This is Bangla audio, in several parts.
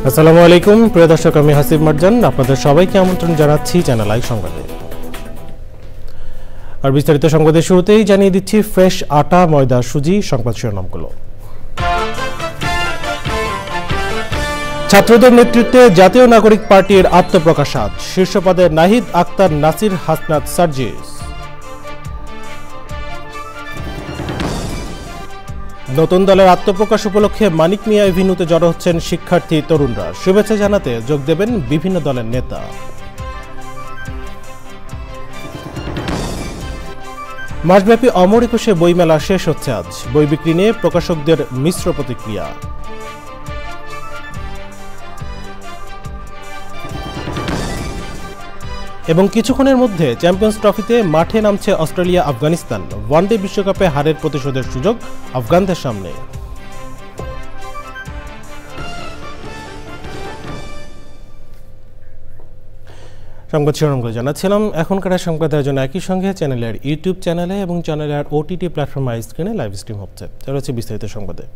আসসালামু আলাইকুম প্রিয় দর্শক, আমি হাসিব মারজান আপনাদের সবাইকে আমন্ত্রণ জানাচ্ছি চ্যানেল আই সংবাদে। আর বিস্তারিত সংবাদের শুরুতেই জানিয়ে দিচ্ছি ফ্রেশ আটা, ময়দা, সুজি সংবাদ শিরোনামগুলো। ছাত্রদের নেতৃত্বে জাতীয় নাগরিক পার্টির আত্মপ্রকাশ আজ, শীর্ষ পদে নাহিদ আক্তার, নাসির, হাসনাত, সার্জিস। নতুন দলের আত্মপ্রকাশ উপলক্ষে মানিক মিয়া এভিনিউতে জড়ো হচ্ছেন শিক্ষার্থী তরুণরা, শুভেচ্ছা জানাতে যোগ দেবেন বিভিন্ন দলের নেতা। মাসব্যাপী অমর একুশে বইমেলা শেষ হচ্ছে আজ, বই বিক্রি নিয়ে প্রকাশকদের মিশ্র প্রতিক্রিয়া। এবং কিছুক্ষণের মধ্যে চ্যাম্পিয়ন্স ট্রফিতে মাঠে নামছে অস্ট্রেলিয়া আফগানিস্তান, ওয়ানডে বিশ্বকাপে হারের প্রতিশোধের সুযোগ আফগানদের সামনে। সংবাদ শিরোনামগুলো জানাচ্ছিলাম। এখনকার সংবাদ আয়োজন একই সঙ্গে চ্যানেলের ইউটিউব চ্যানেলে এবং চ্যানেলের ওটিটি প্ল্যাটফর্ম আই স্ক্রিনে লাইভ স্ট্রিম হচ্ছে। চলে হচ্ছে বিস্তারিত সংবাদে।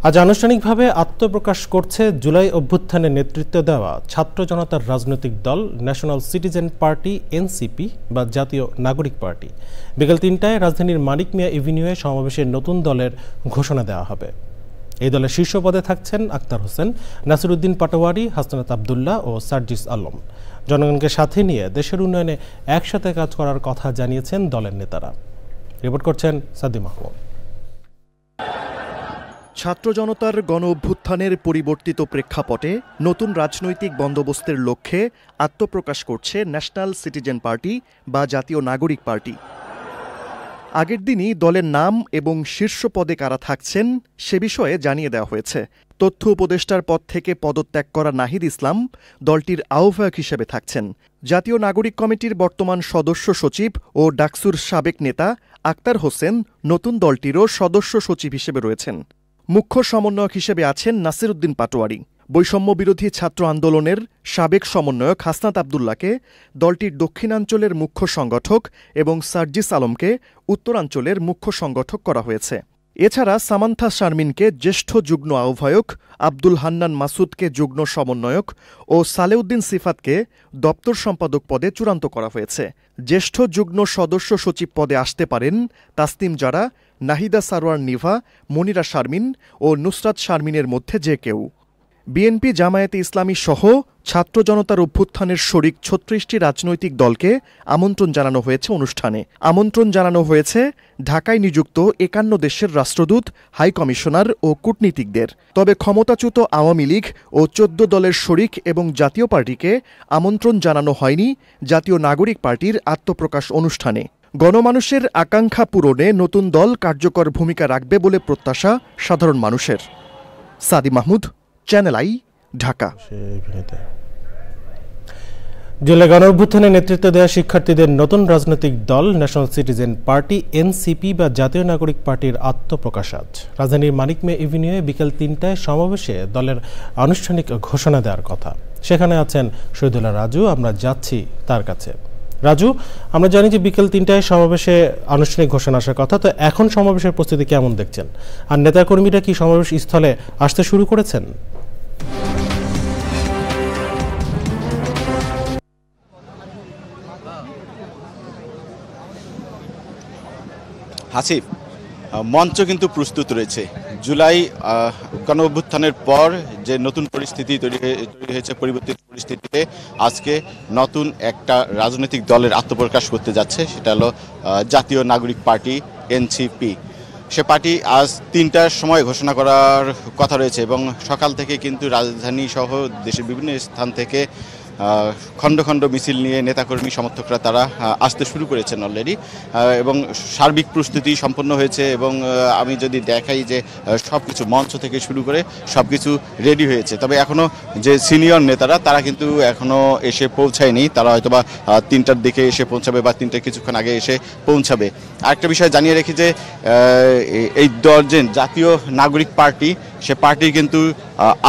আজ আনুষ্ঠানিকভাবে আত্মপ্রকাশ করছে জুলাই অভ্যুত্থানে নেতৃত্ব দেওয়া ছাত্র জনতার রাজনৈতিক দল ন্যাশনাল সিটিজেন পার্টি এনসিপি বা জাতীয় নাগরিক পার্টি। বিকেল ৩টায় রাজধানীর মানিক মিয়া এভিনিউয়ে সমাবেশের নতুন দলের ঘোষণা দেওয়া হবে। এই দলের শীর্ষ পদে থাকছেন আক্তার হোসেন, নাসিরউদ্দিন পাটোয়ারি, হাসনাত আবদুল্লাহ ও সার্জিস আলম। জনগণকে সাথে নিয়ে দেশের উন্নয়নে একসাথে কাজ করার কথা জানিয়েছেন দলের নেতারা। রিপোর্ট করছেন সাদি মাহমুদ। ছাত্র জনতার গণ অভ্যুত্থানের পরিবর্তিত প্রেক্ষাপটে নতুন রাজনৈতিক বন্দোবস্তের লক্ষ্যে আত্মপ্রকাশ করছে ন্যাশনাল সিটিজেন পার্টি বা জাতীয় নাগরিক পার্টি। আগের দিনই দলের নাম এবং শীর্ষ পদে কারা থাকছেন সে বিষয়ে জানিয়ে দেওয়া হয়েছে। তথ্য উপদেষ্টার পদ থেকে পদত্যাগ করা নাহিদ ইসলাম দলটির আহ্বায়ক হিসেবে থাকছেন। জাতীয় নাগরিক কমিটির বর্তমান সদস্য সচিব ও ডাকসুর সাবেক নেতা আক্তার হোসেন নতুন দলটিরও সদস্য সচিব হিসেবে রয়েছেন। মুখ্য সমন্বয়ক হিসেবে আছেন নাসিরউদ্দিন পাটোয়ারি। বৈষম্য বিরোধী ছাত্র আন্দোলনের সাবেক সমন্বয়ক হাসনাত আবদুল্লাহকে দলটির দক্ষিণাঞ্চলের মুখ্য সংগঠক এবং সার্জিস আলমকে উত্তরাঞ্চলের মুখ্য সংগঠক করা হয়েছে। এছাড়া সামান্থা শারমিনকে জ্যেষ্ঠ যুগ্ম আহ্বায়ক, আব্দুল হান্নান মাসুদকে যুগ্ম সমন্বয়ক ও সালেউদ্দিন সিফাতকে দপ্তর সম্পাদক পদে চূড়ান্ত করা হয়েছে। জ্যেষ্ঠ যুগ্ম সদস্য সচিব পদে আসতে পারেন তাসনিম জারা, নাহিদা সারোয়ার নিভা, মনিরা শারমিন ও নুসরাত শারমিনের মধ্যে যে কেউ। বিএনপি, জামায়াতে ইসলামী সহ ছাত্র জনতার অভ্যুত্থানের শরিক ৩৬টি রাজনৈতিক দলকে আমন্ত্রণ জানানো হয়েছে অনুষ্ঠানে। আমন্ত্রণ জানানো হয়েছে ঢাকায় নিযুক্ত ৫১ দেশের রাষ্ট্রদূত, হাইকমিশনার ও কূটনীতিকদের। তবে ক্ষমতাচ্যুত আওয়ামী লীগ ও ১৪ দলের শরিক এবং জাতীয় পার্টিকে আমন্ত্রণ জানানো হয়নি জাতীয় নাগরিক পার্টির আত্মপ্রকাশ অনুষ্ঠানে। গণমানুষের আকাঙ্ক্ষা পূরণে নতুন দল কার্যকর ভূমিকা রাখবে বলে প্রত্যাশা সাধারণ মানুষের। সাদি মাহমুদ, চ্যানেল আই, ঢাকা। জুলাই গণ অভ্যুত্থানে নেতৃত্ব দেওয়া শিক্ষার্থীদের নতুন রাজনৈতিক দল ন্যাশনাল সিটিজেন পার্টি এনসিপি বা জাতীয় নাগরিক পার্টির আত্মপ্রকাশ আজ। রাজধানীর মানিক মিয়া এভিনিউয়ে বিকেল ৩টায় সমাবেশে দলের আনুষ্ঠানিক ঘোষণা দেওয়ার কথা। সেখানে আছেন শহীদুল্লাহ রাজু, আমরা যাচ্ছি তার কাছে। রাজু, আমরা জানি যে বিকেল ৩টায় সমাবেশে আনুষ্ঠানিক ঘোষণা আসার কথা, তো এখন সমাবেশের প্রস্তুতি কেমন দেখছেন? আর নেতাকর্মীরা কি সমাবেশ স্থলে আসতে শুরু করেছেন? হাসিব, মঞ্চ কিন্তু প্রস্তুত রয়েছে। জুলাই গণ অভ্যুত্থানের পর যে নতুন পরিস্থিতি তৈরি হয়েছে, পরিবর্তিত পরিস্থিতিতে আজকে নতুন একটা রাজনৈতিক দলের আত্মপ্রকাশ করতে যাচ্ছে, সেটা হলো জাতীয় নাগরিক পার্টি এনসিপি। সে পার্টি আজ ৩টার সময় ঘোষণা করার কথা রয়েছে এবং সকাল থেকে কিন্তু রাজধানী সহ দেশের বিভিন্ন স্থান থেকে খণ্ড খণ্ড মিছিল নিয়ে নেতাকর্মী সমর্থকরা তারা আসতে শুরু করেছেন অলরেডি এবং সার্বিক প্রস্তুতি সম্পন্ন হয়েছে। এবং আমি যদি দেখাই যে সব কিছু মঞ্চ থেকে শুরু করে সব কিছু রেডি হয়েছে, তবে এখনও যে সিনিয়র নেতারা তারা কিন্তু এখনও এসে পৌঁছায়নি। তারা হয়তোবা ৩টার দিকে এসে পৌঁছাবে বা ৩টার কিছুক্ষণ আগে এসে পৌঁছাবে। আরেকটা বিষয় জানিয়ে রেখি যে এই দল যে জাতীয় নাগরিক পার্টি, সে পার্টির কিন্তু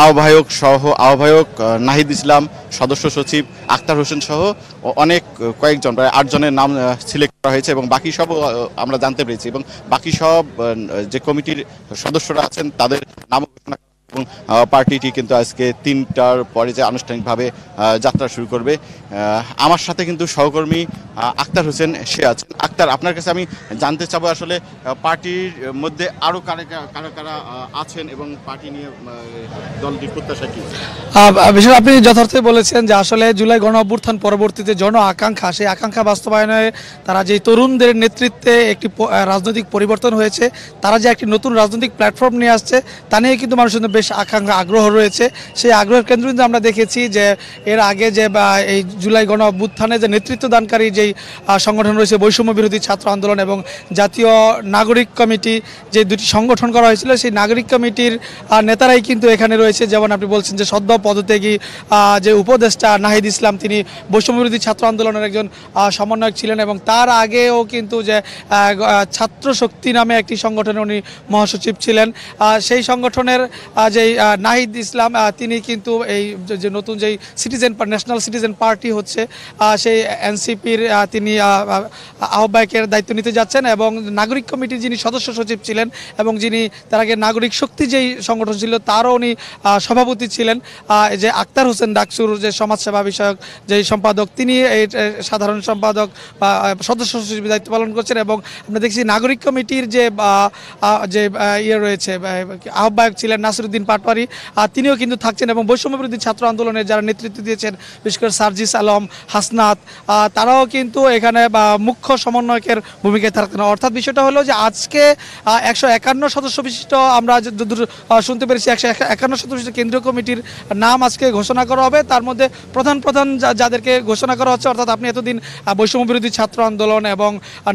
আহ্বায়ক নাহিদ ইসলাম, সদস্য সচিব আক্তার হোসেন সহ অনেক কয়েকজন, প্রায় ৮ জনের নাম সিলেক্ট করা হয়েছে এবং বাকি সব আমরা জানতে পেরেছি এবং বাকি সব যে কমিটির সদস্যরা আছেন তাদের নাম ঘোষণা এবং পার্টিটি কিন্তু আজকে 3টার পরে যে আনুষ্ঠানিকভাবে যাত্রা শুরু করবে। আমার সাথে কিন্তু সহকর্মী আক্তার হোসেন সে আছেন। আক্তার, আপনার কাছে আমি জানতে চাবো আসলে পার্টির মধ্যে আরও কারা কারা আছেন এবং পার্টি নিয়ে দলটির প্রত্যাশা কি? বিষয় আপনি যথার্থই বলেছেন যে আসলে জুলাই গণ অভ্যুত্থান পরবর্তীতে জন আকাঙ্ক্ষা, সেই আকাঙ্ক্ষা বাস্তবায়নে তারা যে তরুণদের নেতৃত্বে একটি রাজনৈতিক পরিবর্তন হয়েছে, তারা যে একটি নতুন রাজনৈতিক প্ল্যাটফর্ম নিয়ে আসছে তা নিয়ে কিন্তু মানুষের মধ্যে বেশ আকাঙ্ক্ষা আগ্রহ রয়েছে। সেই আগ্রহের কেন্দ্রবিন্দু আমরা দেখেছি যে এর আগে যে এই জুলাই গণ অভ্যুত্থানে যে নেতৃত্ব দানকারী যেই সংগঠন রয়েছে বৈষম্য বিরোধী ছাত্র আন্দোলন এবং জাতীয় নাগরিক কমিটি, যে দুটি সংগঠন করা হয়েছিল, সেই নাগরিক কমিটির নেতারাই কিন্তু এখানে রয়েছে। যেমন আপনি বলছেন যে সদ্য পদত্যাগী যে উপদেষ্টা নাহিদ ইসলাম, তিনি বৈষম্য বিরোধী ছাত্র আন্দোলনের একজন সমন্বয়ক ছিলেন এবং তার আগেও কিন্তু যে ছাত্র শক্তি নামে একটি সংগঠনের উনি মহাসচিব ছিলেন। সেই সংগঠনের যেই নাহিদ ইসলাম, তিনি কিন্তু এই যে নতুন যেই ন্যাশনাল সিটিজেন পার্টি হচ্ছে সেই এনসিপির তিনি আহ্বায়কের দায়িত্ব নিতে যাচ্ছেন এবং নাগরিক কমিটির যিনি সদস্য সচিব ছিলেন এবং যিনি তার আগে নাগরিক শক্তি যেই সংগঠন ছিল তারও উনি সভাপতি ছিলেন, যে আক্তার হোসেন ডাকসুর যে সমাজসেবা বিষয়ক যেই সম্পাদক, তিনি এই সাধারণ সম্পাদক বা সদস্য সচিব দায়িত্ব পালন করছেন। এবং আমরা দেখছি নাগরিক কমিটির যে ইয়ে রয়েছে, আহ্বায়ক ছিলেন নাসিরউদ্দিন পাটোয়ারি, তিনিও কিন্তু থাকছেন এবং বৈষম্য বিরোধী ছাত্র আন্দোলনের যারা নেতৃত্ব দিয়েছেন, বিশেষ করে সার্জিস আলম, হাসনাত, তারাও কিন্তু এখানে মুখ্য সমন্বয়কের ভূমিকায় থাকতেন। অর্থাৎ বিষয়টা হলো যে আজকে 151 সদস্য বিশিষ্ট, আমরা যতদূর শুনতে পেরেছি 151 সদস্য বিশিষ্ট কেন্দ্রীয় কমিটির নাম আজকে ঘোষণা করা হবে। তার মধ্যে প্রধান যাদেরকে ঘোষণা করা হচ্ছে, অর্থাৎ আপনি এতদিন বৈষম্য বিরোধী ছাত্র আন্দোলন এবং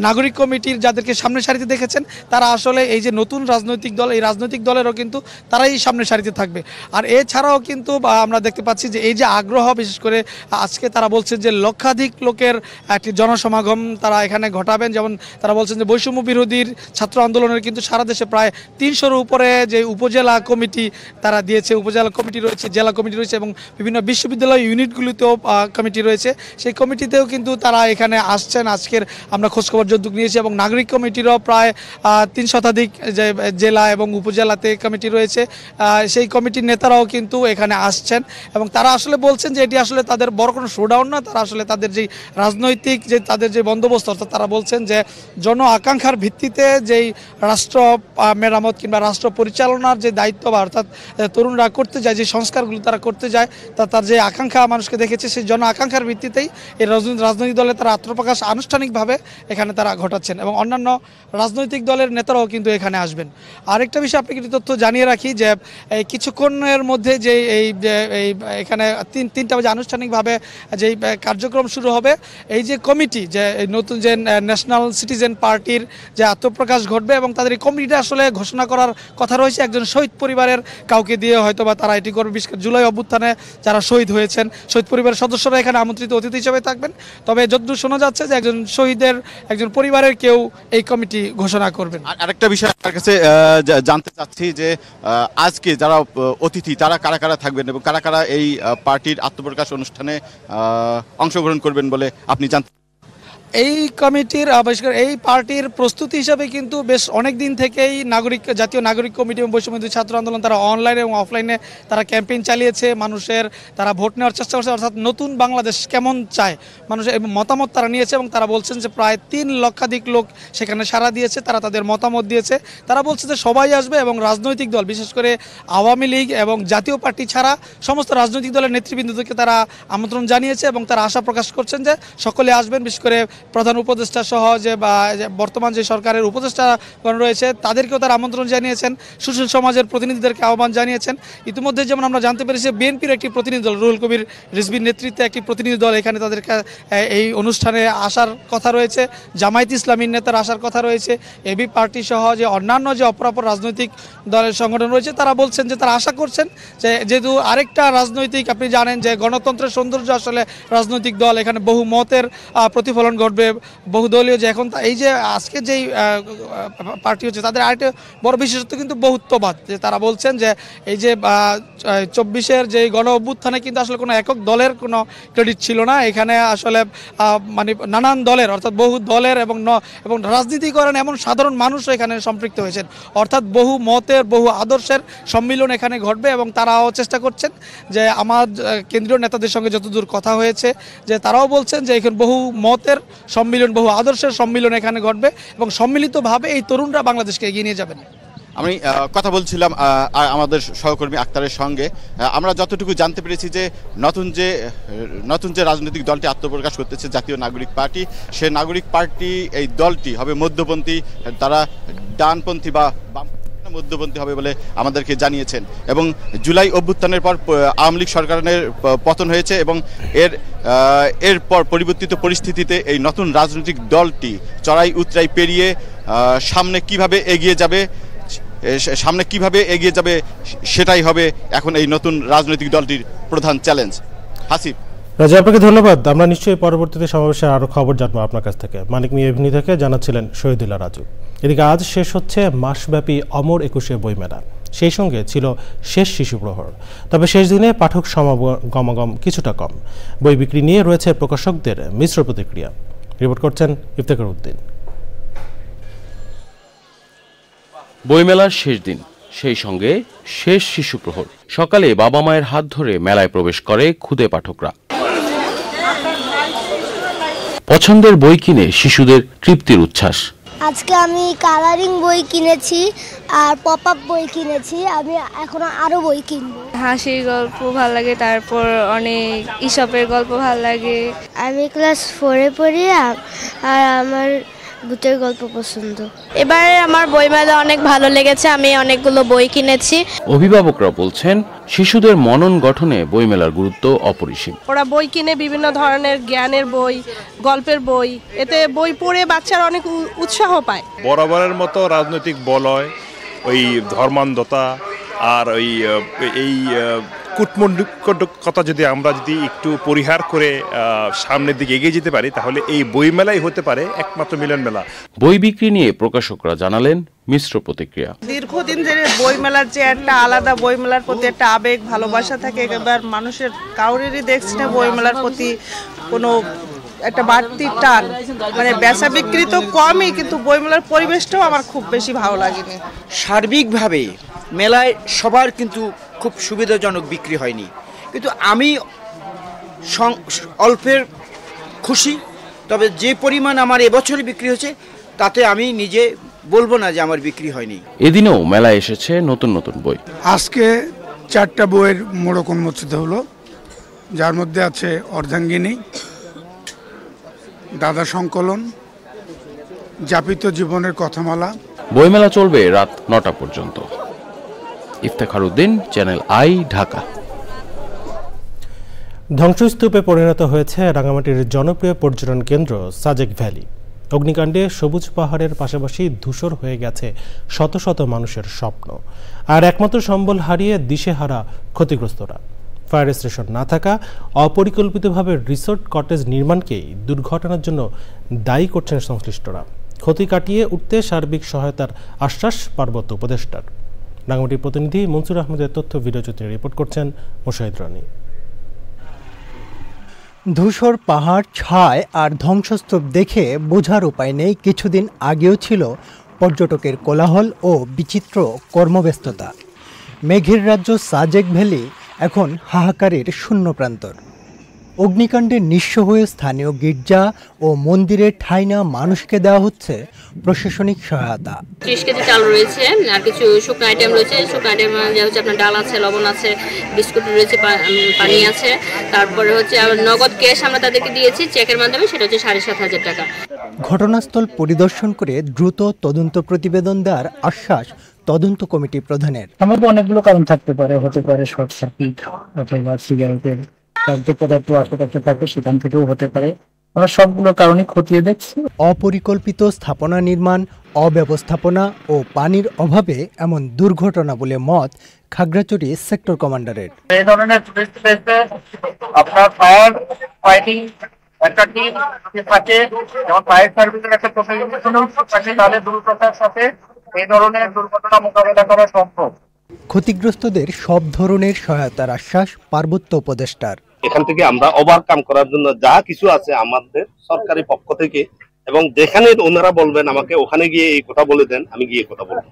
নাগরিক কমিটির যাদেরকে সামনের সারিতে দেখেছেন, তারা আসলে এই যে নতুন রাজনৈতিক দল, এই রাজনৈতিক দলেরও কিন্তু তারাই সামনের সারিতে থাকবে। আর এছাড়াও কিন্তু আমরা দেখতে পাচ্ছি যে এই যে আগ্রহ, বিশেষ করে আজকে তারা বলছেন যে লক্ষাধিক লোকের একটি জনসমাগম তারা এখানে ঘটাবেন। যেমন তারা বলছেন যে বৈষম্য বিরোধীর ছাত্র আন্দোলনের কিন্তু সারা দেশে প্রায় 300-র উপরে যে উপজেলা কমিটি তারা দিয়েছে, উপজেলা কমিটি রয়েছে, জেলা কমিটি রয়েছে এবং বিভিন্ন বিশ্ববিদ্যালয় ইউনিটগুলিতেও কমিটি রয়েছে। সেই কমিটিতেও কিন্তু তারা এখানে আসছেন। আজকের আমরা খোঁজখবর যৌতুক নিয়েছি এবং নাগরিক কমিটিরও প্রায় 3 শতাধিক যে জেলা এবং উপজেলাতে কমিটি রয়েছে, সেই কমিটির নেতারাও কিন্তু এখানে আসছেন এবং তারা আসলে বলছেন যে এটি আসলে তাদের বড় কোনো শোডাউন না, তারা আসলে তাদের যেই রাজনৈতিক যে তাদের যে বন্দোবস্ত, অর্থাৎ তারা বলছেন যে জন আকাঙ্ক্ষার ভিত্তিতে যেই রাষ্ট্র মেরামত কিংবা রাষ্ট্র পরিচালনার যে দায়িত্ব বা অর্থাৎ তরুণরা করতে যায়, যে সংস্কারগুলো তারা করতে যায়, তার যে আকাঙ্ক্ষা মানুষকে দেখেছে, সেই জন আকাঙ্ক্ষার ভিত্তিতেই এই রাজনৈতিক দলে তারা আত্মপ্রকাশ আনুষ্ঠানিকভাবে এখানে তারা ঘটাচ্ছেন এবং অন্যান্য রাজনৈতিক দলের নেতারাও কিন্তু এখানে আসবেন। আরেকটা বিষয় আপনাকে কিছু তথ্য জানিয়ে রাখি যে এই কিছুক্ষণের মধ্যে যে এখানে 3টা বাজে আনুষ্ঠানিকভাবে যেই কার্যক্রম শুরু হবে, এই যে কমিটি, যে নতুন যে ন্যাশনাল সিটিজেন পার্টির যে আত্মপ্রকাশ ঘটবে এবং তাদের এই কমিটিটা আসলে ঘোষণা করার কথা রয়েছে একজন শহীদ পরিবারের কাউকে দিয়ে, হয়তো বা তারা এটি করবে। বিশেষ করে জুলাই অভ্যুত্থানে যারা শহীদ হয়েছেন, শহীদ পরিবারের সদস্যরা এখানে আমন্ত্রিত অতিথি হিসেবে থাকবেন। তবে যতদূর শোনা যাচ্ছে যে একজন পরিবারের কেউ এই কমিটি ঘোষণা করবেন। আরেকটা বিষয় আপনার কাছে জানতে চাচ্ছি যে আজকে যারা অতিথি তারা কারা থাকবেন এবং কারা এই পার্টির আত্মপ্রকাশ অনুষ্ঠানে অংশগ্রহণ করবেন বলে আপনি জানতে? এই কমিটির বিশেষ করে এই পার্টির প্রস্তুতি হিসাবে কিন্তু বেশ অনেক দিন থেকেই জাতীয় নাগরিক কমিটি এবং বৈষম্য বিরোধী ছাত্র আন্দোলন তারা অনলাইনে এবং অফলাইনে তারা ক্যাম্পেইন চালিয়েছে, মানুষের তারা ভোট নেওয়ার চেষ্টা করছে, অর্থাৎ নতুন বাংলাদেশ কেমন চায় মানুষের মতামত তারা নিয়েছে এবং তারা বলছেন যে প্রায় 3 লক্ষাধিক লোক সেখানে সাড়া দিয়েছে, তারা তাদের মতামত দিয়েছে। তারা বলছে যে সবাই আসবে এবং রাজনৈতিক দল, বিশেষ করে আওয়ামী লীগ এবং জাতীয় পার্টি ছাড়া সমস্ত রাজনৈতিক দলের নেতৃবৃন্দকে তারা আমন্ত্রণ জানিয়েছে এবং তারা আশা প্রকাশ করছেন যে সকলে আসবেন। বিশেষ করে প্রধান উপদেষ্টা সহ যে বর্তমান যে সরকারের উপদেষ্টাগণ রয়েছে তাদেরকেও তারা আমন্ত্রণ জানিয়েছেন, সুশীল সমাজের প্রতিনিধিদেরকে আহ্বান জানিয়েছেন। ইতিমধ্যে যেমন আমরা জানতে পেরেছি বিএনপির একটি প্রতিনিধি দল, রুহুল কবির রিজভির নেতৃত্বে একটি প্রতিনিধি দল এখানে তাদেরকে এই অনুষ্ঠানে আসার কথা রয়েছে, জামায়াত ইসলামীর নেতারা আসার কথা রয়েছে, এবি পার্টি সহ যে অন্যান্য যে অপরাপর রাজনৈতিক দলের সংগঠন রয়েছে তারা বলছেন যে তারা আশা করছেন যে যেহেতু আরেকটা রাজনৈতিক, আপনি জানেন যে গণতন্ত্রের সৌন্দর্য আসলে রাজনৈতিক দল, এখানে বহু মতের প্রতিফলন ঘটবে, বহুদলীয়, যে এখন এই যে আজকে যেই পার্টি হচ্ছে তাদের আরেকটা বড় বিশেষত্ব কিন্তু বহুত্ববাদ, যে তারা বলছেন যে এই যে 24-এর যে গণ অভ্যুত্থানে কিন্তু আসলে কোনো একক দলের কোনো ক্রেডিট ছিল না। এখানে আসলে মানে নানান দলের অর্থাৎ বহু দলের এবং রাজনীতি করেন এমন সাধারণ মানুষও এখানে সম্পৃক্ত হয়েছেন, অর্থাৎ বহু মতের বহু আদর্শের সম্মিলন এখানে ঘটবে। এবং তারাও চেষ্টা করছেন যে আমার কেন্দ্রীয় নেতাদের সঙ্গে যতদূর কথা হয়েছে যে তারাও বলছেন যে এখানে বহু মতের সম্মিলন বহু আদর্শের সম্মিলন এখানে ঘটবে এবং সম্মিলিতভাবে এই তরুণরা বাংলাদেশকে এগিয়ে নিয়ে যাবেন। আমি কথা বলছিলাম আমাদের সহকর্মী আক্তারের সঙ্গে। আমরা যতটুকু জানতে পেরেছি যে নতুন যে রাজনৈতিক দলটি আত্মপ্রকাশ করতেছে জাতীয় নাগরিক পার্টি, সে নাগরিক পার্টি এই দলটি হবে মধ্যপন্থী, তারা ডানপন্থী বা মধ্যপন্থী হবে বলে আমাদেরকে জানিয়েছেন। এবং জুলাই অভ্যুত্থানের পর আওয়ামী লীগ সরকারের পতন হয়েছে এবং এরপর পরিবর্তিত পরিস্থিতিতে এই নতুন রাজনৈতিক দলটি চড়াই উতরাই পেরিয়ে সামনে কিভাবে এগিয়ে যাবে সেটাই হবে এখন এই নতুন রাজনৈতিক দলটির প্রধান চ্যালেঞ্জ। হাসিব, রাজা, আপনাকে ধন্যবাদ। আমরা নিশ্চয়ই পরবর্তীতে সমাবেশের আরও খবর জানবো আপনার কাছ থেকে। মানিক মিয়া এভিনি থেকে জানাচ্ছিলেন শহীদুল্লাহ রাজু। এদিকে আজ শেষ হচ্ছে মাসব্যাপী অমর 21 বইমেলা, সেই সঙ্গে ছিল শেষ শিশু প্রহর। তবে শেষ দিনে পাঠক সমাগম কিছুটা কম। বই বিক্রি নিয়ে রয়েছে প্রকাশকদের মিশ্র প্রতিক্রিয়া। রিপোর্ট করছেন ইফতেখার উদ্দিন। বইমেলার শেষ দিন, সেই সঙ্গে শেষ শিশু প্রহর। সকালে বাবা মায়ের হাত ধরে মেলায় প্রবেশ করে ক্ষুদে পাঠকরা। পছন্দের বই কিনে শিশুদের তৃপ্তির উচ্ছ্বাস। আজকে আমি কালারিং বই কিনেছি আর পপ আপ বই কিনেছি, আমি এখন আরো বই কিনবো। হাসির গল্প ভালো লাগে, তারপর অনেক ইসপের গল্প ভালো লাগে। আমি ক্লাস 4-এ পড়ি আর আমার ভূতের গল্প পছন্দ। এবারে আমার বইমেলা অনেক ভালো লেগেছে, আমি অনেকগুলো বই কিনেছি। অভিভাবকরা বলছেন শিশুদের মনন গঠনে বইমেলার গুরুত্ব অপরিসীম। ওরা বই কিনে বিভিন্ন ধরনের জ্ঞানের বই, গল্পের বই, এতে বই পড়ে বাচ্চারা অনেক উৎসাহ পায়। বরাবরের মতো রাজনৈতিক বলয়, ওই ধর্মান্ধতা আর এই কূটনৈতিকতা যদি আমরা একটু পরিহার করে সামনের দিকে এগিয়ে যেতে পারি, তাহলে এই বইমেলাই হতে পারে একমাত্র মিলন মেলা। বই বিক্রি নিয়ে প্রকাশকরা জানালেন মিশ্র প্রতিক্রিয়া। দীর্ঘদিন ধরে বইমেলার যে একটা আলাদা বইমেলার প্রতি একটা আবেগ ভালোবাসা থাকে, এবার মানুষের কাউরেরই দেখছি না বইমেলার প্রতি কোনো একটা বাড়তি টান। মানে বেচা বিক্রি তো কমই, কিন্তু বইমেলার পরিবেশটাও আমার খুব বেশি ভালো লাগেনি। সার্বিকভাবে মেলায় সবার কিন্তু খুব সুবিধাজনক বিক্রি হয়নি, কিন্তু আমি অল্পের খুশি। তবে যে পরিমাণ আমার এবছরে বিক্রি হয়েছে তাতে আমি নিজে বলবো না যে আমার বিক্রি হয়নি। এদিনেও মেলায় এসেছে নতুন নতুন বই। আজকে 4টা বইয়ের মোড়ক উন্মোচিত হলো, যার মধ্যে আছে অর্ধাঙ্গিনী, দাদা সংকলন, যাপিত জীবনের কথামালা। বইমেলা চলবে রাত 9টা পর্যন্ত। ইফতেখার উদ্দিন, চ্যানেল আই, ঢাকা। ধ্বংসস্তূপে পরিণত হয়েছে রাঙামাটির জনপ্রিয় পর্যটন কেন্দ্র সাজেক ভ্যালি। অগ্নিকাণ্ডে সবুজ পাহাড়ের পাশাপাশি ধূসর হয়ে গেছে শত শত মানুষের স্বপ্ন, আর একমাত্র সম্বল হারিয়ে দিশেহারা ক্ষতিগ্রস্তরা। ফায়ার স্টেশন না থাকা, অপরিকল্পিতভাবে রিসোর্ট কটেজ নির্মাণকেই দুর্ঘটনার জন্য দায়ী করছেন সংশ্লিষ্টরা। ক্ষতি কাটিয়ে উঠতে সার্বিক সহায়তার আশ্বাস পার্বত্য উপদেষ্টার। রাঙামাটির প্রতিনিধি মনসুর আহমেদের তথ্য ভিডিওচিত্রে রিপোর্ট করছেন মোশাহিদ রানী। ধূসর পাহাড়, ছায় আর ধ্বংসস্তূপ দেখে বোঝার উপায় নেই কিছুদিন আগেও ছিল পর্যটকের কোলাহল ও বিচিত্র কর্মব্যস্ততা। মেঘের রাজ্য সাজেক ভ্যালি এখন হাহাকারের শূন্য প্রান্তর। অগ্নিকাণ্ডে নিঃস্ব হয়ে স্থানীয় গির্জা ও মন্দিরের ঠাঁই না মানুষকে দেওয়া হচ্ছে প্রশাসনিক সহায়তা। 30 কেজি চাল রয়েছে আর কিছু শুকনো আইটেম রয়েছে। শুকনো আইটেম হচ্ছে আপনার ডাল আছে, লবণ আছে, বিস্কুট রয়েছে, পানি আছে। তারপরে হচ্ছে নগদ ক্যাশ আমরা তাদেরকে দিয়েছি চেকের মাধ্যমে, সেটা হচ্ছে 7,500 টাকা। ঘটনাস্থল পরিদর্শন করে দ্রুত তদন্ত প্রতিবেদন দেওয়ার আশ্বাস তদন্ত কমিটি প্রধানের। আমাদের অনেকগুলো কারণ থাকতে পারে, হতে পারে শর্ট সার্কিট অথবা সিগারেটের পদার্থ আশেপাশে থাকে, সেখান থেকেও হতে পারে। আমরা সবগুলো কারণে খতিয়ে দেখছি। অপরিকল্পিত স্থাপনা নির্মাণ, অব্যবস্থাপনা ও পানির অভাবে এমন দুর্ঘটনা বলে মত খাগড়াছড়ি সেক্টর কমান্ডারের। এই ধরনের আপনার ফায়ার ফাইটিং একটা টিম থাকে, যেমন ফায়ার সার্ভিসের একটা প্রফেশনাল থাকে, তাহলে দ্রুততার সাথে এই ধরনের দুর্ঘটনা মোকাবেলা করা সম্ভব। ক্ষতিগ্রস্তদের সব ধরনের সহায়তার আশ্বাস পার্বত্য উপদেষ্টার। এখান থেকে আমরা ওভারকাম করার জন্য যা কিছু আছে আমাদের সরকারি পক্ষ থেকে, এবং যেখানে ওনারা বলবেন আমাকে ওখানে গিয়ে এই কথা বলে দেন, আমি গিয়ে কথা বলবো,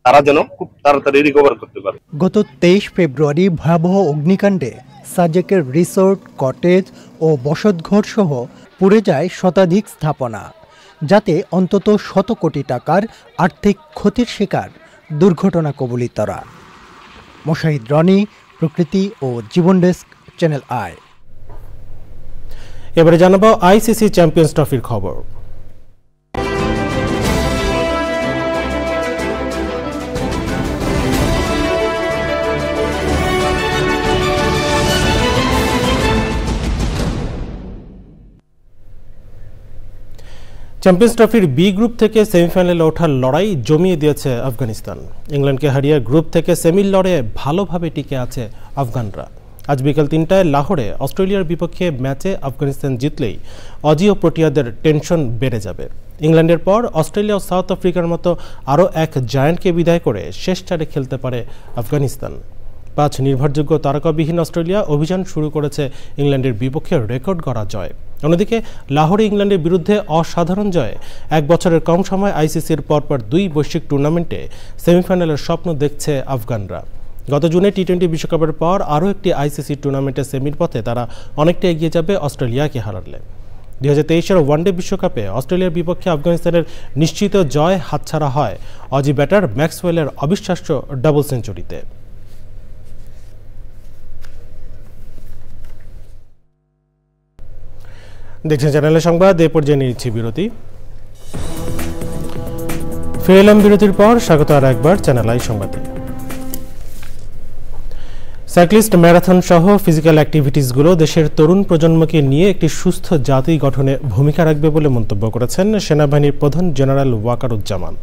তারা যেন খুব তাড়াতাড়ি রিকভার করতে পারে। গত 23 ফেব্রুয়ারি ভয়াবহ অগ্নিকাণ্ডে সাজেকের রিসোর্ট, কটেজ ও বসতঘর সহ পুড়ে যায় শতাধিক স্থাপনা, যাতে অন্তত 100 কোটি টাকার আর্থিক ক্ষতির শিকার দুর্ঘটনা কবলিতরা। মোশাহিদ রনি, প্রকৃতি ও জীবন ডেস্ক, চ্যানেল আই। এবারে জানাবো আইসিসি চ্যাম্পিয়ন্স ট্রফির খবর। চ্যাম্পিয়ন্স ট্রফির বি গ্রুপ থেকে সেমিফাইনালে ওঠার লড়াই জমিয়ে দিয়েছে আফগানিস্তান। ইংল্যান্ডকে হারিয়ে গ্রুপ থেকে সেমির লড়াইয়ে ভালোভাবে টিকে আছে আফগানরা। আজ বিকাল 3টায় লাহোরে অস্ট্রেলিয়ার বিপক্ষে ম্যাচে আফগানিস্তান জিতলেই অজি ও প্রোটিয়াদের টেনশন বেড়ে যাবে। ইংল্যান্ডের পর অস্ট্রেলিয়া ও সাউথ আফ্রিকার মতো আরও এক জায়ান্টকে বিদায় করে শেষ চারে খেলতে পারে আফগানিস্তান। 5 নির্ভরযোগ্য তারকাবিহীন অস্ট্রেলিয়া অভিযান শুরু করেছে ইংল্যান্ডের বিপক্ষে রেকর্ড গড়া জয়। অন্যদিকে লাহোরে ইংল্যান্ডের বিরুদ্ধে অসাধারণ জয়ে 1 বছরের কম সময় আইসিসির পরপর 2 বৈশ্বিক টুর্নামেন্টে সেমিফাইনালের স্বপ্ন দেখছে আফগানরা। গত জুনে টি-20 বিশ্বকাপের পর আরও একটি আইসিসি টুর্নামেন্টে সেমির পথে তারা অনেকটা এগিয়ে যাবে অস্ট্রেলিয়াকে হারালে। 2023-এর ওয়ানডে বিশ্বকাপে অস্ট্রেলিয়ার বিপক্ষে আফগানিস্তানের নিশ্চিত জয় হাতছাড়া হয় অজি ব্যাটার ম্যাক্সওয়েলের অবিশ্বাস্য ডাবল সেঞ্চুরিতে। দেখছেন চ্যানেলের সংবাদ। এ পর্যায়ে নিচ্ছি বিরতি। ফিরে এলাম বিরতির পর। স্বাগত আর একবার চ্যানেল আই সংবাদে। সাইক্লিস্ট, ম্যারাথন সহ ফিজিক্যাল অ্যাক্টিভিটিসগুলো দেশের তরুণ প্রজন্মকে নিয়ে একটি সুস্থ জাতি গঠনে ভূমিকা রাখবে বলে মন্তব্য করেছেন সেনাবাহিনীর প্রধান জেনারেল ওয়াকারুজ্জামান।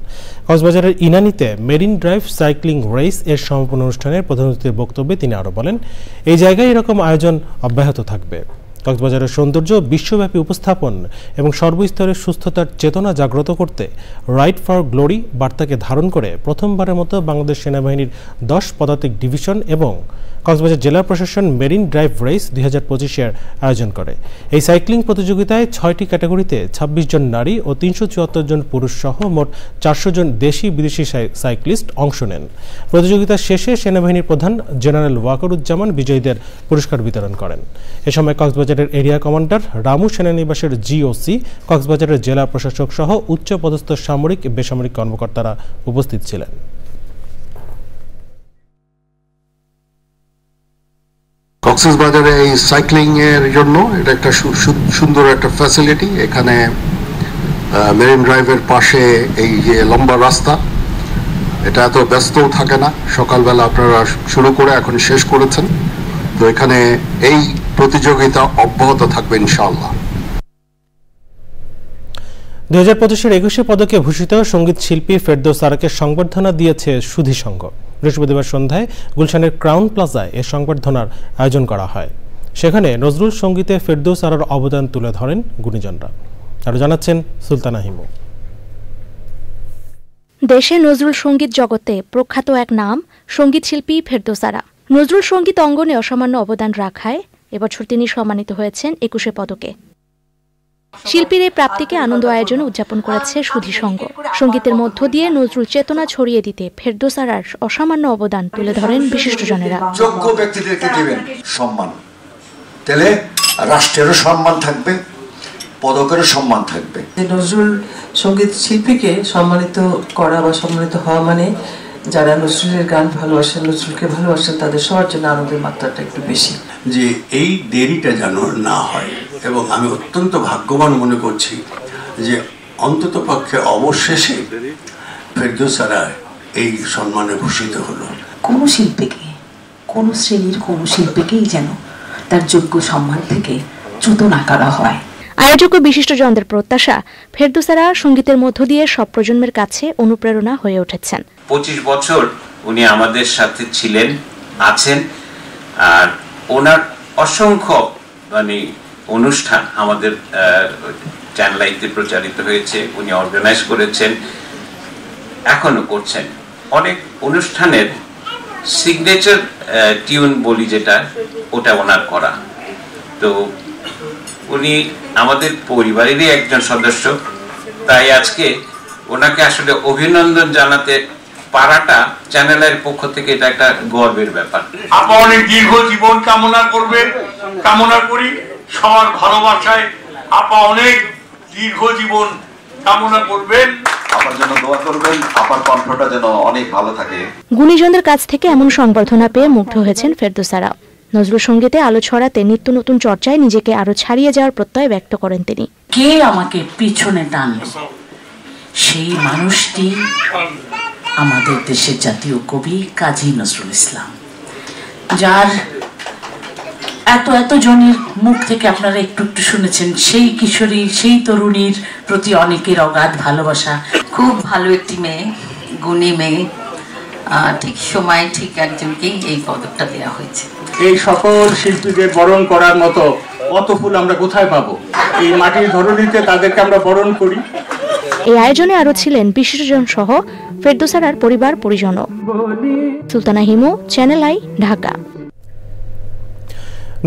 কক্সবাজারের ইনানীতে মেরিন ড্রাইভ সাইক্লিং রেস এর সমাপন অনুষ্ঠানের প্রধান অতিথির বক্তব্যে তিনি আরও বলেন, এই জায়গায় এরকম আয়োজন অব্যাহত থাকবে। কক্সবাজারের সৌন্দর্য বিশ্বব্যাপী উপস্থাপন এবং সর্বস্তরের সুস্থতার চেতনা জাগ্রত করতে রাইড ফর গ্লোরি বার্তাকে ধারণ করে প্রথমবারের মতো বাংলাদেশ সেনাবাহিনীর 10 পদাতিক ডিভিশন এবং কক্সবাজার জেলা প্রশাসন মেরিন ড্রাইভ রেস 2025-এর আয়োজন করে। এই সাইক্লিং প্রতিযোগিতায় 6টি ক্যাটাগরিতে 26 জন নারী ও 374 জন পুরুষ সহ মোট 400 জন দেশি বিদেশি সাইক্লিস্ট অংশ নেন। প্রতিযোগিতার শেষে সেনাবাহিনীর প্রধান জেনারেল ওয়াকারুজ্জামান বিজয়ীদের পুরস্কার বিতরণ করেন। এ সময় কক্সবাজারের এরিয়া কমান্ডার রামু সেনানিবাসের জিওসি, কক্সবাজারের জেলা প্রশাসক সহ উচ্চপদস্থ সামরিক বেসামরিক কর্মকর্তারা উপস্থিত ছিলেন। কক্সবাজারে এই সাইক্লিং এর জন্য এটা একটা সুন্দর একটা ফ্যাসিলিটি। এখানে মেরিন ড্রাইভের পাশে এই যে লম্বা রাস্তা, এটা এত ব্যস্তও থাকে না। সকালবেলা আপনারা শুরু করে এখন শেষ করেছেন, তো এখানে এই প্রতিযোগিতা অব্যাহত থাকবে ইনশাআল্লাহ। 2025-এর 21 পদকে ভূষিত সঙ্গীত শিল্পী ফেরদৌস আরাকে সংবর্ধনা দিয়েছে সুধী সংঘ। বৃহস্পতিবার সন্ধ্যায় গুলশানের ক্রাউন প্লাজায় এ সংবর্ধনার আয়োজন করা হয়। সেখানে নজরুল সঙ্গীতে ফেরদৌস আরার অবদান তুলে ধরেন গুণীজনরা। আরও জানাচ্ছেন সুলতানা হিমু। দেশে নজরুল সঙ্গীত জগতে প্রখ্যাত এক নাম সঙ্গীত শিল্পী ফেরদৌস আরা। নজরুল সঙ্গীত অঙ্গনে অসামান্য অবদান রাখায় এবছর তিনি সম্মানিত হয়েছেন 21 পদকে। শিল্পীর এই প্রাপ্তিকে আনন্দ আয়োজনে উদযাপন করেছে সুধী সংঘ। সঙ্গীতের মধ্য দিয়ে নজরুল চেতনা ছড়িয়ে দিতে ফেরদৌস আরার অসামান্য অবদান তুলে ধরেন বিশিষ্টজনেরা। যোগ্য ব্যক্তিদেরকে দিবেন সম্মান, তাহলে রাষ্ট্রেরও সম্মান থাকবে, পদকেরও সম্মান থাকবে। নজরুল সঙ্গীত শিল্পীকে সম্মানিত করা বা সম্মানিত হওয়া মানে যারা নজরুলের গান ভালোবাসেন, নজরুলকে ভালোবাসেন, তাদের সবার জন্য আনন্দের মাত্রাটা একটু বেশি। যে এই দেরিটা যেন না হয়, এবং আমি অত্যন্ত ভাগ্যবান মনে করছি যে অন্তত পক্ষে অবশেষে ফেরদৌস আরা এই সম্মানে ভূষিত হলো। কোনো শিল্পীকে, কোনো শ্রেণীর কোনো শিল্পীকেই যেন তার যোগ্য সম্মান থেকে চ্যুত না করা হয়। আয়োজক ও বিশিষ্টজনদের প্রত্যাশা, ফেরদৌস আরা সঙ্গীতের মধ্য দিয়ে সব প্রজন্মের কাছে অনুপ্রেরণা হয়ে উঠেছেন। 25 বছর উনি আমাদের সাথে ছিলেন, আছেন, আর ওনার অসংখ্য অনুষ্ঠান আমাদের চ্যানেল আইতে প্রচারিত হয়েছে, উনি অর্গানাইজ করেছেন, এখনো করছেন। অনেক অনুষ্ঠানের সিগনেচার টিউন বলি যেটা, ওটা ওনার করা। তো উনি আমাদের পরিবারেরই একজন সদস্য, তাই আজকে ওনাকে আসলে অভিনন্দন জানাতে পারাটা চ্যানেলের পক্ষ থেকে এটা একটা গর্বের ব্যাপার। আপা অনেক দীর্ঘ জীবন কামনা করি সবার ভালোবাসায়। আপা অনেক দীর্ঘ জীবন কামনা করবেন, আপার জন্য দোয়া করবেন, আপার কণ্ঠটা যেন অনেক ভালো থাকে। গুণীজনদের কাছ থেকে এমন সংবর্ধনা পেয়ে মুগ্ধ হয়েছেন ফেরদৌসারা। নজরুল সঙ্গীতে আলো ছড়াতে নিত্য নতুন চর্চায় নিজেকে আরো ছাড়িয়ে যাওয়ার প্রত্যয় ব্যক্ত করেন তিনি। কে আমাকে পিছনে টানলো, সেই মানুষটি আমাদের দেশের জাতীয় কবি কাজী নজরুল ইসলাম, যার এত জনের মুখ থেকে আপনারা একটু একটু শুনেছেন সেই কিশোরী, সেই তরুণীর প্রতি অনেকের অগাধ ভালোবাসা। খুব ভালো একটি মেয়ে, গুণী মেয়ে, ঠিক সময় ঠিক একজনকেই এই পদকটা দেওয়া হয়েছে। এই সকল শিল্পীদের বরণ করার মতো অত ফুল আমরা কোথায় পাবো? এই মাটির ধরনীতে তাদেরকে আমরা বরণ করি। এই আয়োজনে আরো ছিলেন বিশিষ্টজন সহ ফেরদৌসারার পরিবার পরিজনও। সুলতানা হিমু, চ্যানেল আই, ঢাকা।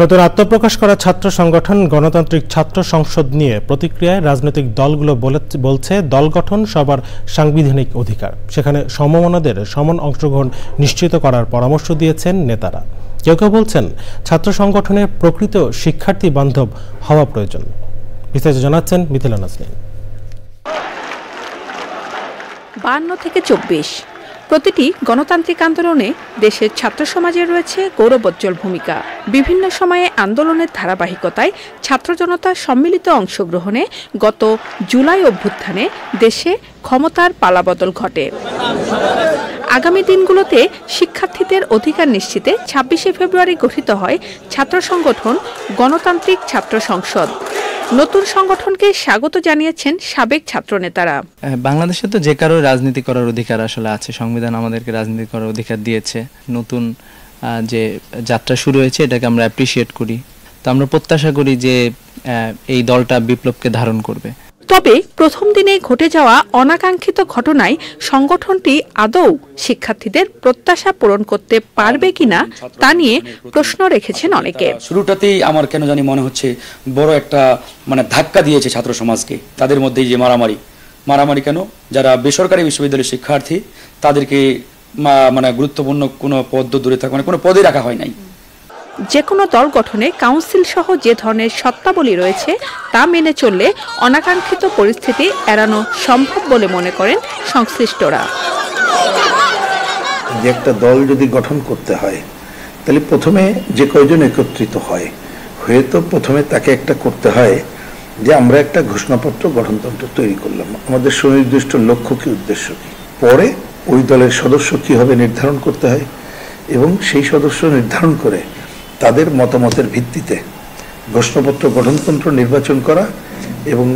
নতুন আত্মপ্রকাশ করা ছাত্র সংগঠন গণতান্ত্রিক ছাত্র সংসদ নিয়ে প্রতিক্রিয়ায় রাজনৈতিক দলগুলো বলছে দল গঠন সবার সাংবিধানিক অধিকার, সেখানে সমমনাদের সমান অংশগ্রহণ নিশ্চিত করার পরামর্শ দিয়েছেন নেতারা। কেউ কেউ বলছেন ছাত্র সংগঠনের প্রকৃত শিক্ষার্থী বান্ধব হওয়া প্রয়োজন। বিস্তারিত জানাচ্ছেন মিথিলা নাজনীন। 52 থেকে 24 প্রতিটি গণতান্ত্রিক আন্দোলনে দেশের ছাত্র সমাজের রয়েছে গৌরবোজ্জ্বল ভূমিকা। বিভিন্ন সময়ে আন্দোলনের ধারাবাহিকতায় ছাত্র জনতার সম্মিলিত অংশগ্রহণে গত জুলাই অভ্যুত্থানে দেশে ক্ষমতার পালাবদল ঘটে। আগামী দিনগুলোতে শিক্ষার্থীদের অধিকার নিশ্চিতে 26শে ফেব্রুয়ারি গঠিত হয় ছাত্র সংগঠন গণতান্ত্রিক ছাত্র সংসদ। নতুন সংগঠনকে স্বাগত জানিয়েছেন সাবেক ছাত্র নেতারা। বাংলাদেশে তো যে কারো রাজনীতি করার অধিকার আসলে আছে, সংবিধান আমাদেরকে রাজনীতি করার অধিকার দিয়েছে। নতুন যে যাত্রা শুরু হয়েছে এটাকে আমরা অ্যাপ্রিসিয়েট করি। তো আমরা প্রত্যাশা করি যে এই দলটা বিপ্লবকে ধারণ করবে। তবে প্রথম দিনে ঘটে যাওয়া অনাকাঙ্ক্ষিত ঘটনায় সংগঠনটি আদৌ শিক্ষার্থীদের প্রত্যাশা পূরণ করতে পারবে কিনা তা নিয়ে প্রশ্ন রেখেছেন অনেকে। শুরুটাতেই আমার কেন জানি মনে হচ্ছে বড় একটা ধাক্কা দিয়েছে ছাত্র সমাজকে। তাদের মধ্যে যে মারামারি কেন, যারা বেসরকারি বিশ্ববিদ্যালয়ের শিক্ষার্থী তাদেরকে গুরুত্বপূর্ণ কোনো পদ দূরে থাকা কোনো পদে রাখা হয় নাই। যে কোনো দল গঠনে কাউন্সিল সহ যে ধরনের শর্তাবলী রয়েছে তা মেনে চললে অনাকাঙ্ক্ষিত পরিস্থিতি এড়ানো সম্ভব বলে মনে করেন সংশ্লিষ্টরা। যে একটা দল যদি গঠন করতে হয় তাহলে প্রথমে যে কয়জন একত্রিত হয়, হয়তো প্রথমে তাকে একটা করতে হয় যে আমরা একটা ঘোষণাপত্র গঠনতন্ত্র তৈরি করলাম, আমাদের সুনির্দিষ্ট লক্ষ্য কি, উদ্দেশ্য কি, পরে ওই দলের সদস্য কি হবে নির্ধারণ করতে হয় এবং সেই সদস্য নির্ধারণ করে তাদের মতামতের ভিত্তিতে ঘোষণাপত্র গঠনতন্ত্র নির্বাচন করা এবং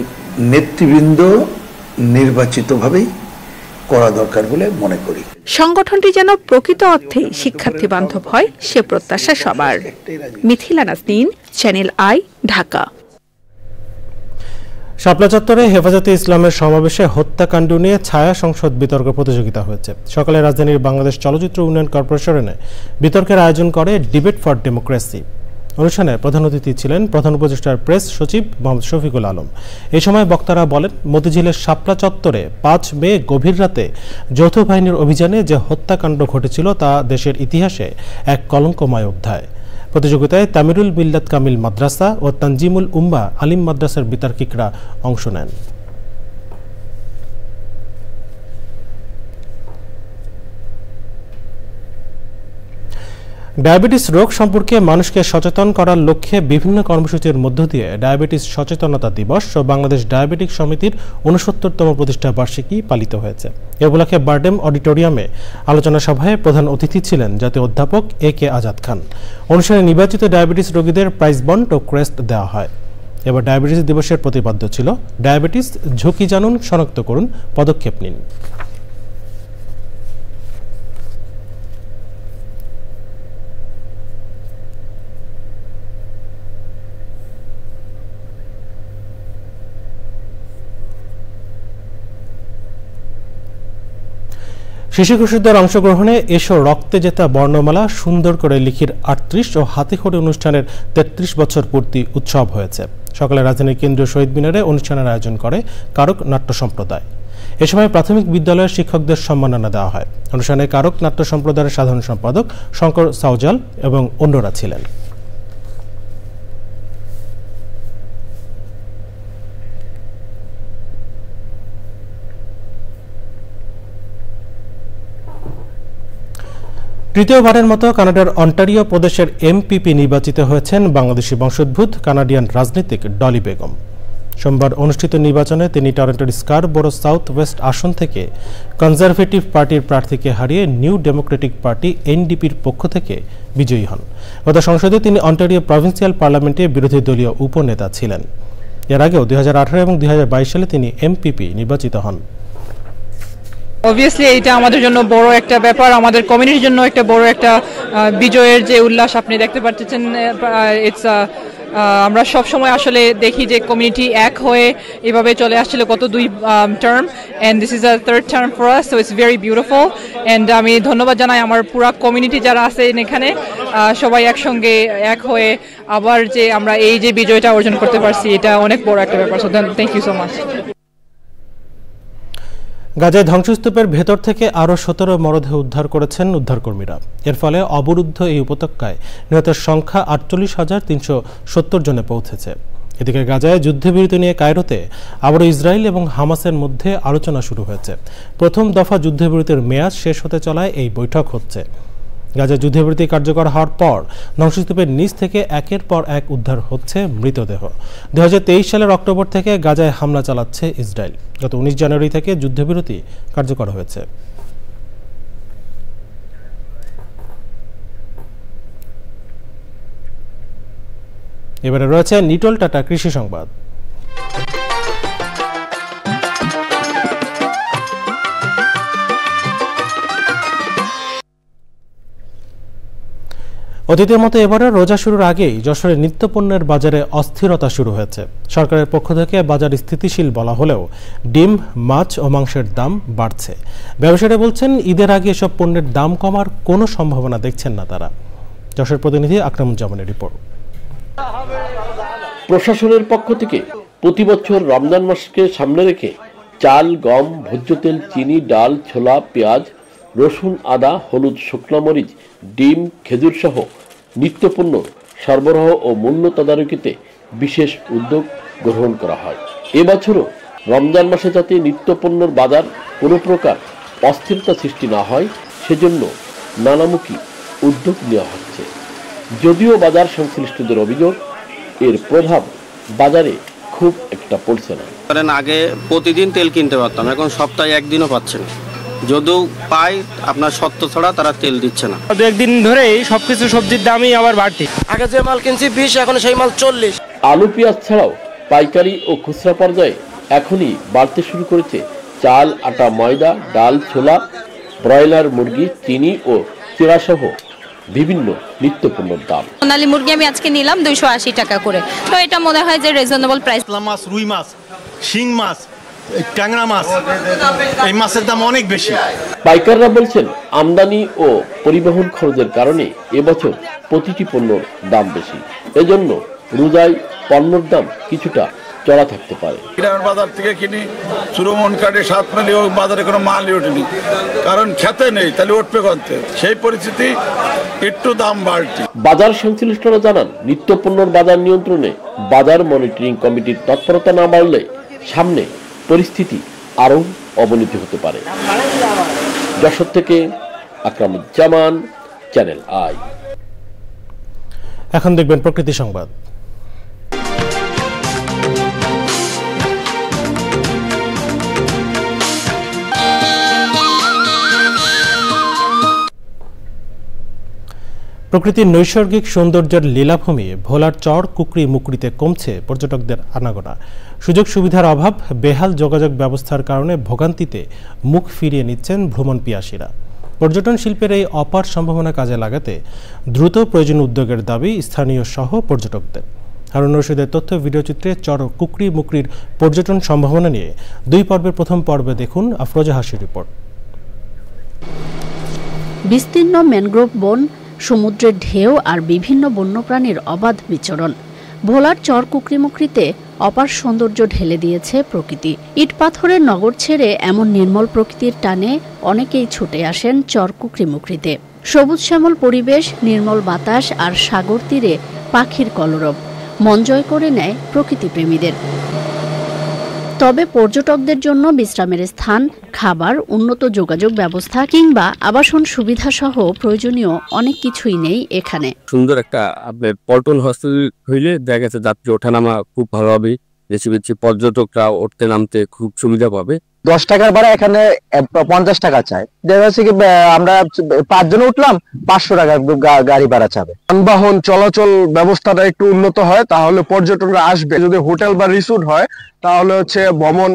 নেতৃবৃন্দ নির্বাচিতভাবেই করা দরকার বলে মনে করি। সংগঠনটি যেন প্রকৃত অর্থে শিক্ষার্থী বান্ধব হয় সে প্রত্যাশা সবার। Mithila Nazneen, channel I, Dhaka. শাপলা চত্বরে হেফাজতে ইসলামের সমাবেশে হত্যাকাণ্ড নিয়ে ছায়া সংসদ বিতর্ক প্রতিযোগিতা হয়েছে। সকালে রাজধানীর বাংলাদেশ চলচ্চিত্র উন্নয়ন কর্পোরেশনে বিতর্কের আয়োজন করে ডিবেট ফর ডেমোক্রেসি। অনুষ্ঠানে প্রধান অতিথি ছিলেন প্রধান উপদেষ্টার প্রেস সচিব মোহাম্মদ শফিকুল আলম। এই সময় বক্তারা বলেন, মতিঝিলের শাপলা চত্বরে 5 মে গভীর রাতে যৌথ বাহিনীর অভিযানে যে হত্যাকাণ্ড ঘটেছিল তা দেশের ইতিহাসে এক কলঙ্কময় অধ্যায়। প্রতিযোগিতায় তামিরুল মিল্লাত কামিল মাদ্রাসা ও তানজিমুল উম্মাহ আলিম মাদ্রাসার বিতার্কিকরা অংশ নেন। ডায়াবেটিস রোগ সম্পর্কে মানুষকে সচেতন করার লক্ষ্যে বিভিন্ন কর্মসূচির মধ্য দিয়ে ডায়াবেটিস সচেতনতা দিবস ও বাংলাদেশ ডায়াবেটিক সমিতির 69তম প্রতিষ্ঠা বার্ষিকী পালিত হয়েছে। এ উপলক্ষে বারডেম অডিটোরিয়ামে আলোচনা সভায় প্রধান অতিথি ছিলেন জাতীয় অধ্যাপক AK আজাদ খান। অনুষ্ঠানে নির্বাচিত ডায়াবেটিস রোগীদের প্রাইজ বন্ড ও ক্রেস্ট দেওয়া হয়। এবার ডায়াবেটিস দিবসের প্রতিপাদ্য ছিল ডায়াবেটিস ঝুঁকি জানুন, শনাক্ত করুন, পদক্ষেপ নিন। শিশু কিশোরদের অংশগ্রহণে এসো রক্তে জেতা বর্ণমালা সুন্দর করে লিখির ৩৮ ও হাতিখড়ি অনুষ্ঠানের ৩৩ বছর পূর্তি উৎসব হয়েছে। সকালে রাজধানীর কেন্দ্রীয় শহীদ মিনারে অনুষ্ঠানের আয়োজন করে কারক নাট্য সম্প্রদায়। এ সময় প্রাথমিক বিদ্যালয়ের শিক্ষকদের সম্মাননা দেওয়া হয়। অনুষ্ঠানে কারক নাট্য সম্প্রদায়ের সাধারণ সম্পাদক শঙ্কর সাউজাল এবং অন্যরা ছিলেন। তৃতীয়বারের মতো কানাডার অন্টারিও প্রদেশের এমপিপি নির্বাচিত হয়েছেন বাংলাদেশি বংশোদ্ভূত কানাডিয়ান রাজনীতিক ডলি বেগম। সোমবার অনুষ্ঠিত নির্বাচনে তিনি টরন্টোর স্কারবোরো সাউথ ওয়েস্ট আসন থেকে কনজারভেটিভ পার্টির প্রার্থীকে হারিয়ে নিউ ডেমোক্রেটিক পার্টি এনডিপির পক্ষ থেকে বিজয়ী হন। গত সংসদে তিনি অন্টারিও প্রভিন্সিয়াল পার্লামেন্টে বিরোধী দলীয় উপনেতা ছিলেন। এর আগেও 2018 এবং 2022 সালে তিনি এমপিপি নির্বাচিত হন। অবভিয়াসলি এটা আমাদের জন্য বড় একটা ব্যাপার, আমাদের কমিউনিটির জন্য একটা বড় একটা বিজয়ের যে উল্লাস আপনি দেখতে পাচ্ছেন। ইটস আমরা সব সময় আসলে দেখি যে কমিউনিটি এক হয়ে এভাবে চলে আসছিল গত 2 term, and this is a 3rd term for us, so it's very beautiful. And আমি ধন্যবাদ জানাই আমার পুরো কমিউনিটি যারা আছেন এখানে, সবাই একসঙ্গে এক হয়ে আবার যে আমরা এই যে বিজয়টা অর্জন করতে পারছি, এটা অনেক বড় একটা ব্যাপার। So thank you so much. গাজায় ধ্বংসস্তূপের ভেতর থেকে আরও 17 মরদেহ উদ্ধার করেছেন উদ্ধারকর্মীরা। এর ফলে অবরুদ্ধ এই উপত্যকায় নিহতের সংখ্যা 48,370 জনে পৌঁছেছে। এদিকে গাজায় যুদ্ধবিরতি নিয়ে কায়রোতে আবারও ইসরায়েল এবং হামাসের মধ্যে আলোচনা শুরু হয়েছে। প্রথম দফা যুদ্ধবিরতির মেয়াদ শেষ হতে চলায় এই বৈঠক হচ্ছে। গাজায় যুদ্ধবিরতি কার্যকর হওয়ার পর ধ্বংসস্তূপের নিচ থেকে একের পর এক উদ্ধার হচ্ছে মৃতদেহ। 2023 সালের অক্টোবর থেকে গাজায় হামলা চালাচ্ছে ইসরায়েল। গত 19 জানুয়ারি থেকে যুদ্ধবিরতি কার্যকর হয়েছে। এবারে রয়েছে নিটল টাটা কৃষি সংবাদ। অতীতের মতো এবারে রোজা শুরুর আগেই যশোরের নিত্যপণ্যের বাজারে অস্থিরতা শুরু হয়েছে। সরকারের পক্ষ থেকে বাজার স্থিতিশীল বলা হলেও ডিম, মাছ ও মাংসের দাম বাড়ছে। ব্যবসায়ীরা বলছেন ঈদের আগে এসব পণ্যের দাম কমার কোনো সম্ভাবনা দেখছেন না তারা। যশোর প্রতিনিধি আকরামুজ্জামানের রিপোর্ট। প্রশাসনের পক্ষ থেকে প্রতি বছর রমজান মাসকে সামনে রেখে চাল, গম, ভোজ্য তেল, চিনি, ডাল, ছোলা, পেঁয়াজ, রসুন, আদা, হলুদ, শুকনো মরিচ, ডিম, খেজুর সহ নিত্যপণ্য সরবরাহ ও মূল্য তদারকিতে বিশেষ উদ্যোগ গ্রহণ করা হয়। এবছরও রমজান মাসে যাতে নিত্যপণ্যর বাজার কোনো প্রকার অস্থিরতা সৃষ্টি না হয় সেজন্য নানামুখী উদ্যোগ নেওয়া হচ্ছে। যদিও বাজার সংশ্লিষ্টদের অভিযোগ এর প্রভাব বাজারে খুব একটা পড়ছে না। আগে প্রতিদিন তেল কিনতে পারতাম, এখন সপ্তাহে একদিনও পাচ্ছেন। যদিও পাই আপনার সত্য ছাড়া তারা তেল দিচ্ছে না। 2 দিন ধরেই সবকিছু সবজির দামই আবার বাড়তি। আগে যে মাল কিনছি 20, এখন সেই মাল 40। আলু, পেঁয়াজ ছাড়াও পাইকারি ও খুচরা পর্যায়ে এখনই বাড়তে শুরু করেছে চাল, আটা, ময়দা, ডাল, ছোলা, ব্রয়লার মুরগি, চিনি ও চিড়া সহ বিভিন্ন নিত্যপণ্যের দাম। সোনালী মুরগি আমি আজকে নিলাম 280 টাকা করে, তো এটা মনে হয় যে রিজনেবল প্রাইস। মাছ, রুই মাছ, শিং মাছ, ট্যাংরা মাছ, এই মাছের দাম অনেক বেশি। পাইকাররা বলছেন আমদানি ও পরিবহন খরচের কারণে এবছর প্রতিটি পণ্যর দাম বেশি। এজন্য রোজায় পণ্যের দাম কিছুটা চড়া থাকতে পারে। গ্রামের বাজার থেকে কিনি, চুরমন কাটে 7 মাইলে বাজারে কোনো মালই ওঠেনি, কারণ খেতে নেই, তাহলে উঠবে করতে, সেই পরিস্থিতি একটু দাম বাড়ছে। বাজার সংশ্লিষ্টরা জানান নিত্যপণ্যের বাজার নিয়ন্ত্রণে বাজার মনিটরিং কমিটির তৎপরতা না বাড়লে সামনে পরিস্থিতি আরও অবনতি হতে পারে। যশোর থেকে আকরামুজ্জামান, চ্যানেল আই। এখন দেখবেন প্রকৃতি সংবাদ। প্রকৃতির নৈসর্গিক সৌন্দর্যের লীলাভূমি ভোলার চর কুকরি মুকরিতে কমছে পর্যটকদের আনাগোনা। সুযোগ সুবিধার অভাব, বেহাল যোগাযোগ ব্যবস্থার কারণে ভোগান্তিতে মুখ ফিরিয়ে নিচ্ছেন ভ্রমণ পিয়াসীরা। পর্যটন শিল্পের এই অপার সম্ভাবনা কাজে লাগাতে দ্রুত প্রয়োজনীয় উদ্যোগের দাবি স্থানীয় সহ পর্যটকদের। হারুন রশিদের তথ্য ভিডিওচিত্রে চর কুকরি মুকরির পর্যটন সম্ভাবনা নিয়ে 2 পর্বের প্রথম পর্বে দেখুন আফরোজা হাসির রিপোর্ট। বিস্তীর্ণ ম্যানগ্রোভ বন, সমুদ্রের ঢেউ আর বিভিন্ন বন্যপ্রাণীর অবাধ বিচরণ। ভোলার চর কুকরিমুকরিতে অপার সৌন্দর্য ঢেলে দিয়েছে প্রকৃতি। ইট পাথরের নগর ছেড়ে এমন নির্মল প্রকৃতির টানে অনেকেই ছুটে আসেন চর কুকরিমুকরিতে। সবুজ শ্যামল পরিবেশ, নির্মল বাতাস আর সাগর তীরে পাখির কলরব মন জয় করে নেয় প্রকৃতিপ্রেমীদের। তবে পর্যটকদের জন্য বিশ্রামের স্থান, খাবার, উন্নত যোগাযোগ ব্যবস্থা কিংবা আবাসন সুবিধা সহ প্রয়োজনীয় অনেক কিছুই নেই এখানে। সুন্দর একটা আপনার পল্টন হস্টেল হইলে দেখা গেছে যাত্রী ওঠানামা খুব ভালো হবে, বেশি বেশি পর্যটকরা উঠতে নামতে খুব সুবিধা পাবে। 10 টাকার ভাড়া এখানে 50 টাকা চায়। দেখা যাচ্ছে কি আমরা 5 জন উঠলাম 500 টাকা গাড়ি ভাড়া চাবে। যানবাহন চলাচল ব্যবস্থাটা একটু উন্নত হয় তাহলে পর্যটকরা আসবে। যদি হোটেল বা রিসোর্ট হয় তাহলে হচ্ছে ভ্রমণ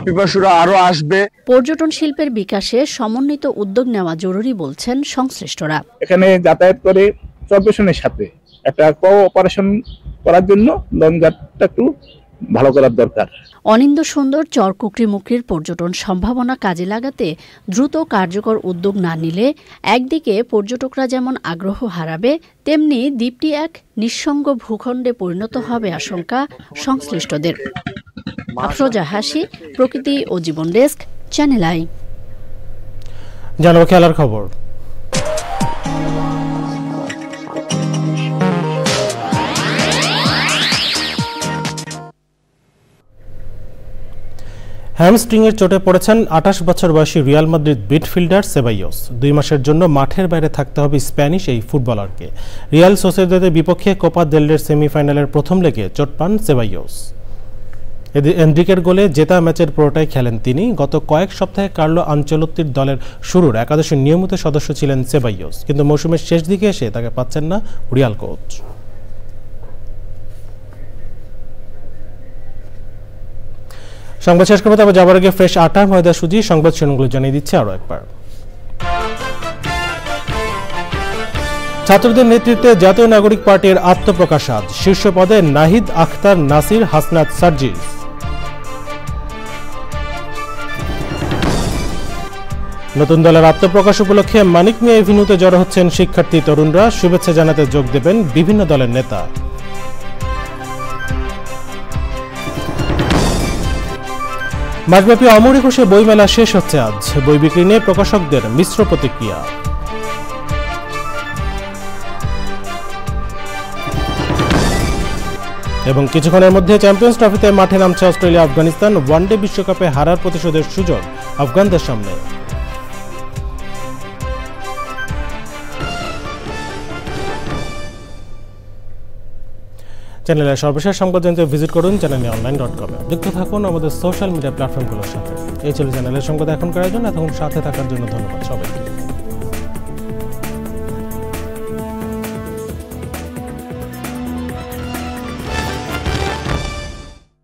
পিপাসুরা আরো আসবে। পর্যটন শিল্পের বিকাশে সমন্বিত উদ্যোগ নেওয়া জরুরি বলছেন সংশ্লিষ্টরা। এখানে যাতায়াত করে চরপেশনের সাথে একটা কোঅপারেশন করার জন্য লঞ্চঘাটটা একটু ভালো করার দরকার। অনিন্দ সুন্দর চর কুকরিমুকরির পর্যটন সম্ভাবনা কাজে লাগাতে দ্রুত কার্যকর উদ্যোগ না নিলে একদিকে পর্যটকরা যেমন আগ্রহ হারাবে, তেমনি দ্বীপটি এক নিঃসঙ্গ ভূখণ্ডে পরিণত হবে আশঙ্কা সংশ্লিষ্টদের। আফরোজা হাসি, প্রকৃতি ও জীবন ডেস্ক, চ্যানেল আই। জানাবো খেলার খবর। হ্যামস্ট্রিংয়ের চোটে পড়েছেন 28 বছর বয়সী রিয়াল মাদ্রিদ মিডফিল্ডার সেবাইওস। 2 মাসের জন্য মাঠের বাইরে থাকতে হবে স্প্যানিশ এই ফুটবলারকে। রিয়াল সোসিয়েদাদের বিপক্ষে কোপা দেল রের সেমিফাইনালের প্রথম লেগে চোট পান সেবাইওস। এনরিকের গোলে জেতা ম্যাচের পুরোটাই খেলেন তিনি। গত কয়েক সপ্তাহে কার্লো আনচেলত্তির দলের শুরুর একাদশের নিয়মিত সদস্য ছিলেন সেবাইওস, কিন্তু মৌসুমের শেষ দিকে এসে তাকে পাচ্ছেন না রিয়াল কোচ। সংবাদ শেষ করবো, তবে যাবার আগে ফ্রেশ আটার ময়দা সুজি সংবাদ শিরোনামগুলো জানিয়ে দিচ্ছে আরো একবার। ছাত্রদের নেতৃত্বে জাতীয় নাগরিক পার্টির আত্মপ্রকাশ আজ। শীর্ষ পদে নাহিদ আখতার, নাসির, হাসনাত সার্জিস। নতুন দলের আত্মপ্রকাশ উপলক্ষে মানিক মিয়া এভিনিউতে জড়ো হচ্ছেন শিক্ষার্থী তরুণরা। শুভেচ্ছা জানাতে যোগ দেবেন বিভিন্ন দলের নেতা। মাসব্যাপী অমর একুশে বইমেলা শেষ হচ্ছে আজ। বই বিক্রি নিয়ে প্রকাশকদের মিশ্র প্রতিক্রিয়া। এবং কিছুক্ষণের মধ্যে চ্যাম্পিয়ন্স ট্রফিতে মাঠে নামছে অস্ট্রেলিয়া আফগানিস্তান। ওয়ানডে বিশ্বকাপে হারার প্রতিশোধের সুযোগ আফগানদের সামনে। চ্যানেলের সর্বশেষ সংবাদ জানতে ভিজিট করুন চ্যানেলঅনলাইন.com। যুক্ত থাকুন আমাদের সোশ্যাল মিডিয়া প্ল্যাটফর্মগুলোর সাথে। এই ছিল চ্যানেলের সংবাদ এখনকার জন্য। এতক্ষণ সাথে থাকার জন্য ধন্যবাদ সবাইকে।